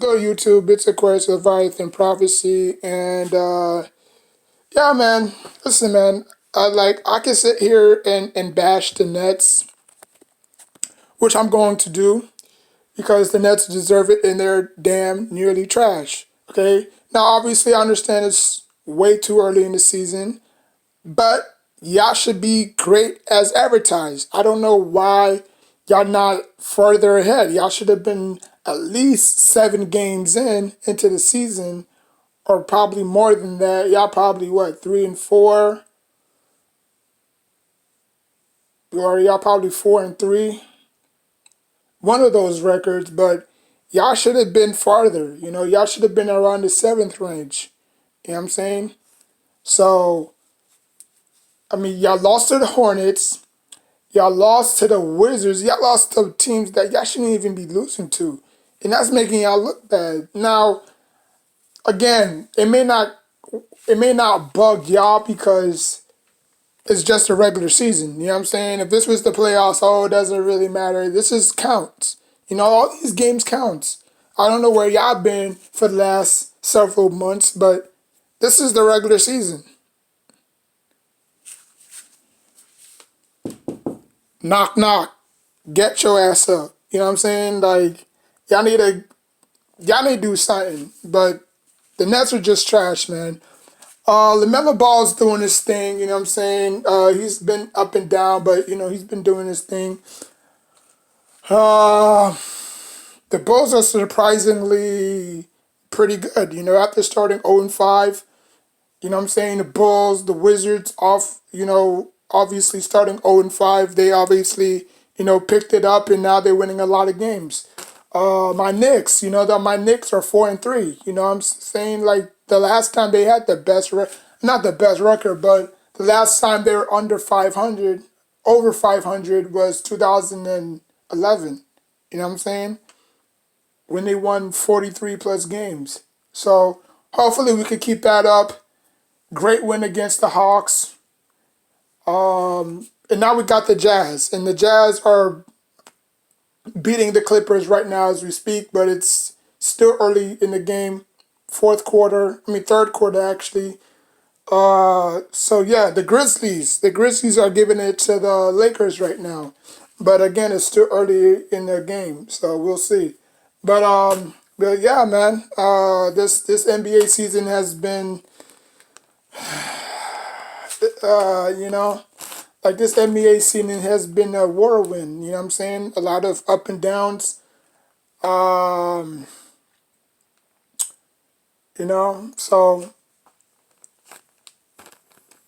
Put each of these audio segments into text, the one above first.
good, YouTube? It's Aquarius Leviathan Prophecy, and yeah, man. Listen, man. I can sit here and bash the Nets, which I'm going to do because the Nets deserve it, and they're damn nearly trash. Okay. Now, obviously, I understand it's way too early in the season, but y'all should be great as advertised. I don't know why y'all not further ahead. Y'all should have been at least 7 games into the season, or probably more than that. Y'all probably what, 3-4, or y'all probably 4-3. One of those records, but y'all should have been farther. Y'all should have been around the seventh range. You know what I'm saying? So, I mean, y'all lost to the Hornets. Y'all lost to the Wizards. Y'all lost to teams that y'all shouldn't even be losing to. And that's making y'all look bad. Now, again, it may not bug y'all because it's just a regular season. You know what I'm saying? If this was the playoffs, oh, it doesn't really matter. This is counts. All these games counts. I don't know where y'all been for the last several months, but this is the regular season. Knock knock. Get your ass up. You know what I'm saying? Like, y'all need to y'all need to do something. But the Nets are just trash, man. LaMelo Ball's doing his thing, you know what I'm saying? He's been up and down, but he's been doing his thing. Uh, the Bulls are surprisingly pretty good, after starting 0-5. You know what I'm saying? The Bulls, the Wizards off, obviously starting 0-5, they obviously, picked it up and now they're winning a lot of games. My Knicks, my Knicks are 4-3. I'm saying, like, the last time they had the best not the best record, but the last time they were under 500, over 500 was 2011. You know what I'm saying? When they won 43 plus games. So hopefully we could keep that up. Great win against the Hawks. And now we got the Jazz. And the Jazz are beating the Clippers right now as we speak, but it's still early in the game. Third quarter actually. So yeah, the Grizzlies. The Grizzlies are giving it to the Lakers right now. But again, it's still early in the game, so we'll see. But yeah, man. This NBA season has been uh, you know, like this NBA season has been a whirlwind. You know what I'm saying? A lot of up and downs. Um, so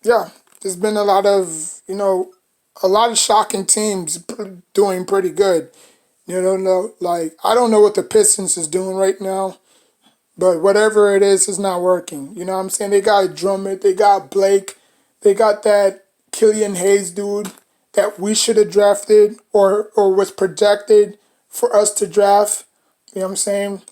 yeah, there's been a lot of shocking teams doing pretty good. Like, I don't know what the Pistons is doing right now, but whatever it is not working. You know what I'm saying? They got Drummond, they got Blake, they got that Killian Hayes dude that we should have drafted or was projected for us to draft. You know what I'm saying?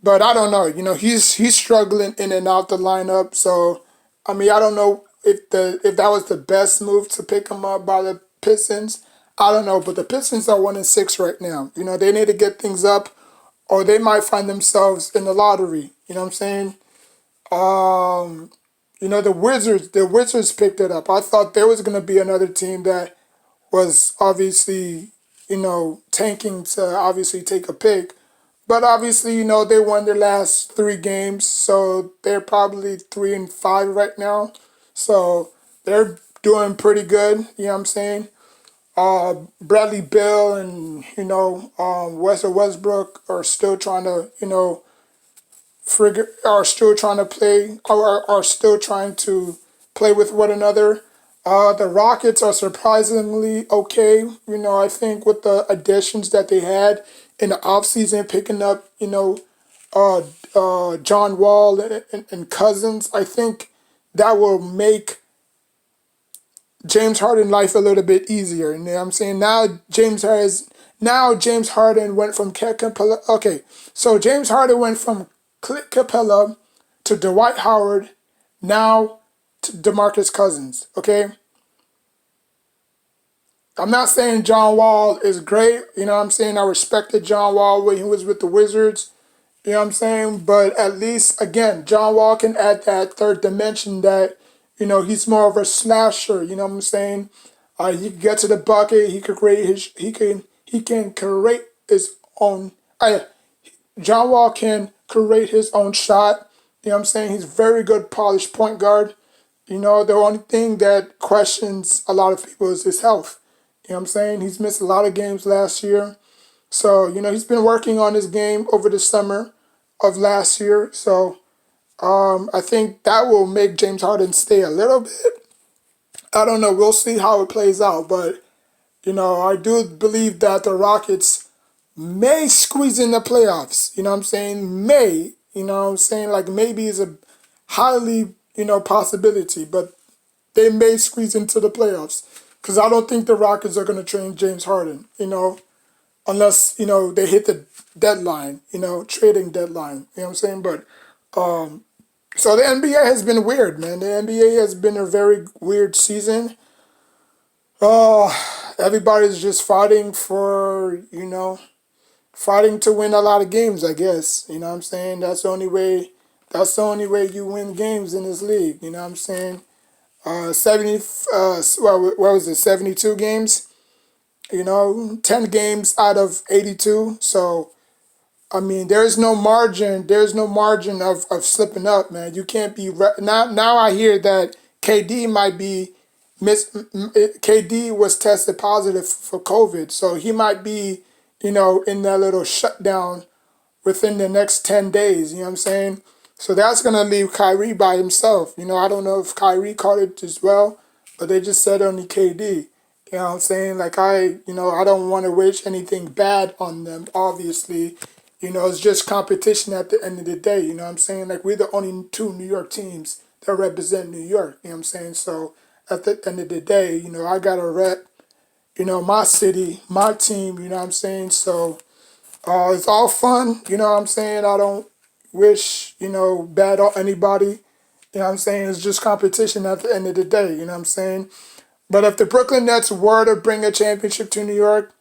But I don't know. He's struggling in and out the lineup. So I mean, I don't know if that was the best move to pick him up by the Pistons. I don't know, but the Pistons are 1-6 right now. They need to get things up, or they might find themselves in the lottery. You know what I'm saying? The Wizards picked it up. I thought there was gonna be another team that was obviously, tanking to obviously take a pick. But obviously, they won their last 3 games, so they're probably 3-5 right now. So they're doing pretty good. You know what I'm saying? Bradley Beal and Russell Westbrook are still trying to are still trying to play, or are still trying to play with one another. The Rockets are surprisingly okay. I think with the additions that they had in the offseason, picking up, uh, John Wall and Cousins, I think that will make James Harden life a little bit easier. You know what I'm saying? Now James Harden went from Clint Capella. Okay, so James Harden went from Clint Capella to Dwight Howard, now to DeMarcus Cousins. Okay, I'm not saying John Wall is great. You know what I'm saying? I respected John Wall when he was with the Wizards. You know what I'm saying? But at least again, John Wall can add that third dimension that, he's more of a slasher, you know what I'm saying? He can get to the bucket, he can create his own John Wall can create his own shot. You know what I'm saying? He's very good polished point guard. The only thing that questions a lot of people is his health. You know what I'm saying? He's missed a lot of games last year. So, he's been working on his game over the summer of last year. So, I think that will make James Harden stay a little bit. I don't know. We'll see how it plays out. But, I do believe that the Rockets may squeeze in the playoffs. You know what I'm saying? May. You know what I'm saying? Like maybe is a highly, possibility. But they may squeeze into the playoffs. Because I don't think the Rockets are going to train James Harden, unless, they hit the deadline, trading deadline. You know what I'm saying? But so the NBA has been weird, man. The NBA has been a very weird season. Uh, Everybody's just fighting for, fighting to win a lot of games, I guess. You know what I'm saying? That's the only way you win games in this league. You know what I'm saying? 70, what was it, 72 games? 10 games out of 82. So, I mean, there's no margin of slipping up, man. You can't be, now I hear that KD might be, KD was tested positive for COVID. So he might be, in that little shutdown within the next 10 days. You know what I'm saying? So that's going to leave Kyrie by himself. I don't know if Kyrie caught it as well, but they just said only KD. You know what I'm saying? Like I don't want to wish anything bad on them, obviously. It's just competition at the end of the day. You know what I'm saying? Like we're the only two New York teams that represent New York. You know what I'm saying? So at the end of the day, I got to rep, my city, my team, you know what I'm saying? So it's all fun, you know what I'm saying? I don't wish, bad on anybody. You know what I'm saying? It's just competition at the end of the day, you know what I'm saying? But if the Brooklyn Nets were to bring a championship to New York,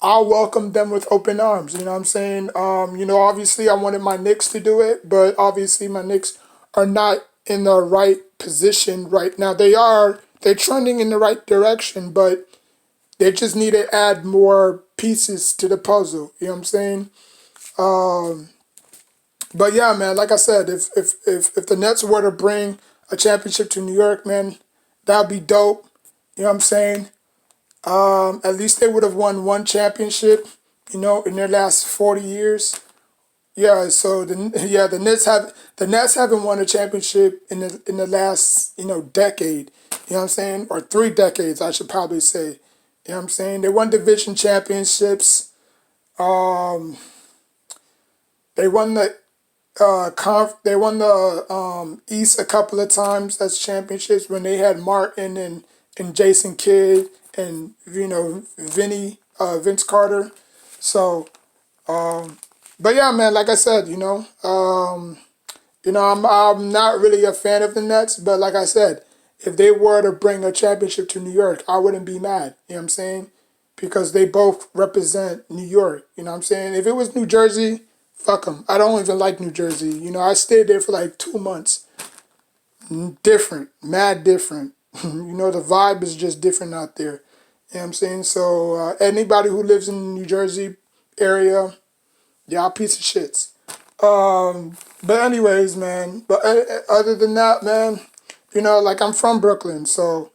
I'll welcome them with open arms, you know what I'm saying? Obviously I wanted my Knicks to do it, but obviously my Knicks are not in the right position right now. They're trending in the right direction, but they just need to add more pieces to the puzzle, you know what I'm saying? Um, But yeah, man, like I said, if the Nets were to bring a championship to New York, man, that'd be dope. You know what I'm saying? At least they would have won one championship, in their last 40 years. Yeah, so the Nets haven't won a championship in the last, decade. You know what I'm saying? Or 3 decades, I should probably say. You know what I'm saying? They won division championships. Um, they won the East a couple of times as championships when they had Martin and Jason Kidd and Vince Carter. So, but yeah, man, like I said, I'm not really a fan of the Nets, but like I said, if they were to bring a championship to New York, I wouldn't be mad. You know what I'm saying? Because they both represent New York. You know what I'm saying? If it was New Jersey, fuck them. I don't even like New Jersey. I stayed there for like 2 months. Different, mad different. The vibe is just different out there. You know what I'm saying? So anybody who lives in the New Jersey area, y'all piece of shits. But anyways, man. But other than that, man, like I'm from Brooklyn, so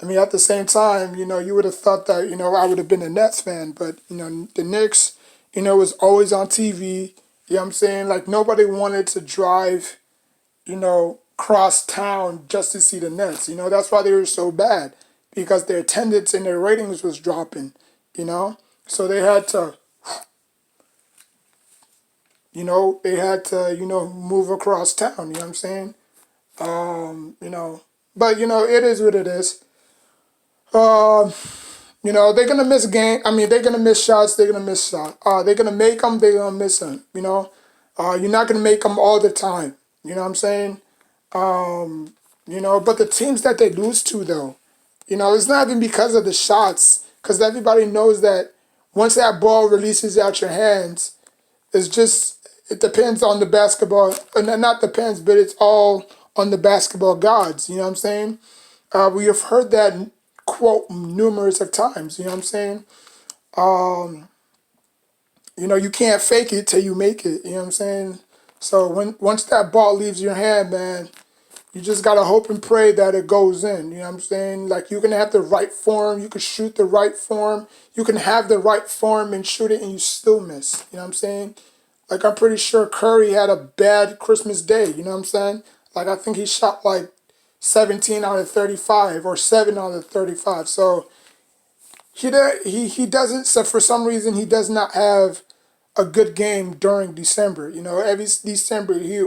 I mean, at the same time, you would have thought that I would have been a Nets fan, but the Knicks, was always on TV. You know what I'm saying? Like nobody wanted to drive, cross town just to see the Nets. That's why they were so bad because their attendance and their ratings was dropping. You know, so they had to move across town. You know what I'm saying? But it is what it is. Um, they're gonna miss game. I mean, they're gonna miss shots. They're gonna miss shots. They're gonna make them. They're gonna miss them. You're not gonna make them all the time. You know what I'm saying? But the teams that they lose to, though, it's not even because of the shots. Because everybody knows that once that ball releases out your hands, it's just it depends on the basketball, not depends, but it's all on the basketball gods. You know what I'm saying? We have heard that quote numerous of times. You know what I'm saying? Um, you can't fake it till you make it. You know what I'm saying? So once that ball leaves your hand, man, you just gotta hope and pray that it goes in. You know what I'm saying? Like you can have the right form, you can shoot the right form, you can have the right form and shoot it and you still miss. You know what I'm saying? Like I'm pretty sure Curry had a bad Christmas day, you know what I'm saying? Like I think he shot like 17 out of 35 or 7 out of 35. So he doesn't, so for some reason he does not have a good game during December. Every December he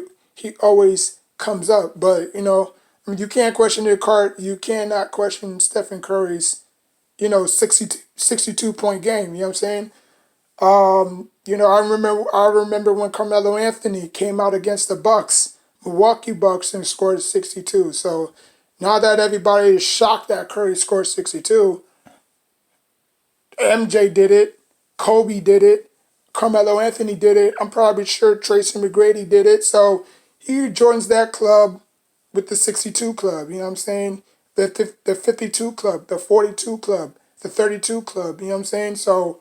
always comes up. But I mean, you can't question the card. You cannot question Stephen Curry's 62 point game. You know what I'm saying? I remember when Carmelo Anthony came out against the Bucks, Milwaukee Bucks, and scored 62. So now that everybody is shocked that Curry scored 62, MJ did it, Kobe did it, Carmelo Anthony did it. I'm probably sure Tracy McGrady did it. So he joins that club with the 62 club. You know what I'm saying? The 52 club, the 42 club, the 32 club. You know what I'm saying? So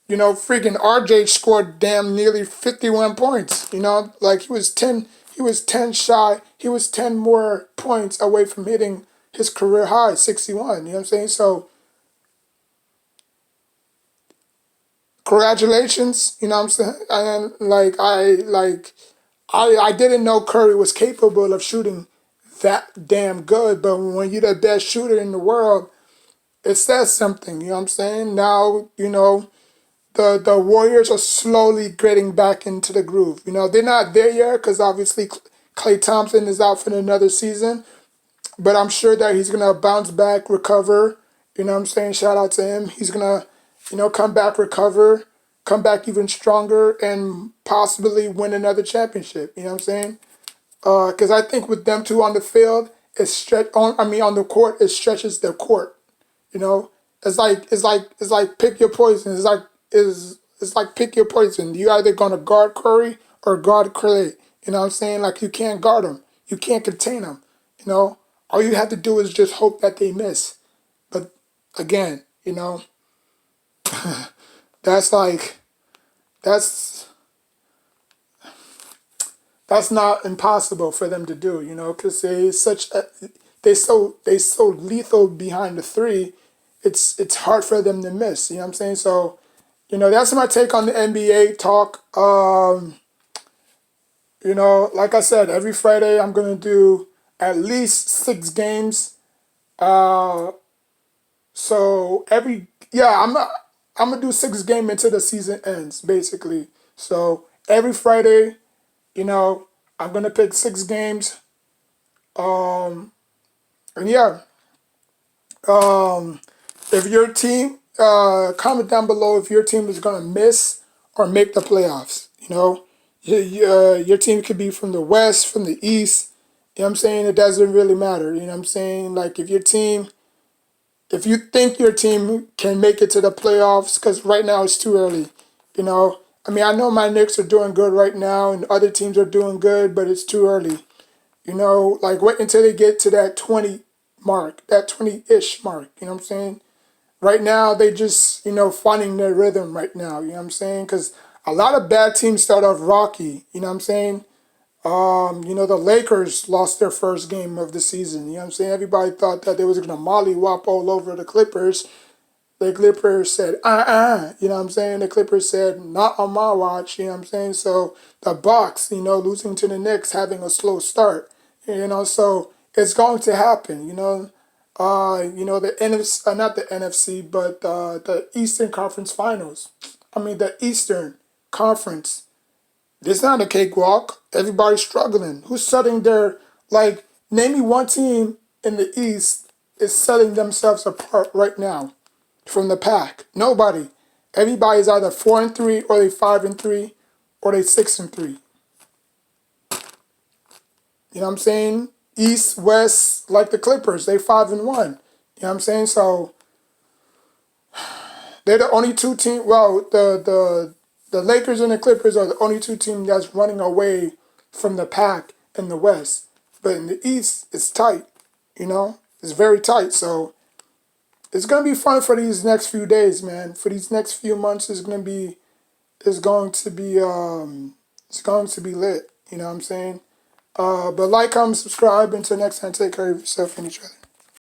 freaking RJ scored damn nearly 51 points. Like he was 10 shy. He was 10 more points away from hitting his career high, 61. You know what I'm saying? So congratulations. You know what I'm saying? And I didn't know Curry was capable of shooting that damn good, but when you're the best shooter in the world, it says something. You know what I'm saying? Now, the Warriors are slowly getting back into the groove. They're not there yet because obviously Klay Thompson is out for another season, but I'm sure that he's gonna bounce back, recover. You know what I'm saying? Shout out to him. He's gonna, come back, recover, come back even stronger, and possibly win another championship. You know what I'm saying? Because I think with them two on the field, on the court, it stretches their court. You know, it's like pick your poison. It's like pick your poison. You either gonna guard Curry or guard Clay. You know what I'm saying? Like you can't guard them. You can't contain them. You know, all you have to do is just hope that they miss. But again, that's like that's that's not impossible for them to do. Because they so lethal behind the three. It's hard for them to miss. You know what I'm saying? So, that's my take on the NBA talk. Like I said, every Friday I'm gonna do at least 6 games. Uh, so I'm gonna do 6 games until the season ends, basically. So every Friday, you know, I'm gonna pick 6 games. Um, and yeah, um, if your team, comment down below if your team is gonna miss or make the playoffs. Your team could be from the West, from the East. You know what I'm saying? It doesn't really matter. You know what I'm saying? Like if you think your team can make it to the playoffs, because right now it's too early. I mean, I know my Knicks are doing good right now, and other teams are doing good, but it's too early. Like wait until they get to that 20 mark, that 20-ish mark. You know what I'm saying? Right now, they just, finding their rhythm right now. You know what I'm saying? Because a lot of bad teams start off rocky. You know what I'm saying? The Lakers lost their first game of the season. You know what I'm saying? Everybody thought that they was going to mollywop all over the Clippers. The Clippers said, you know what I'm saying? The Clippers said, not on my watch, you know what I'm saying? So the Bucks, losing to the Knicks, having a slow start, so it's going to happen, the NFC, not the NFC, but the Eastern Conference Finals. I mean, the Eastern Conference. It's not a cakewalk. Everybody's struggling. Who's setting their, name me one team in the East is setting themselves apart right now from the pack. Nobody. Everybody's either 4-3 or they 5-3 or they 6-3. You know what I'm saying? East, West, like the Clippers, they 5-1. You know what I'm saying? So they're the only two teams. Well, The Lakers and the Clippers are the only two teams that's running away from the pack in the West. But in the East, it's tight. You know, it's very tight. So it's gonna be fun for these next few days, man. For these next few months, it's going to be it's going to be lit. You know what I'm saying? But like, comment, subscribe. Until next time, take care of yourself and each other.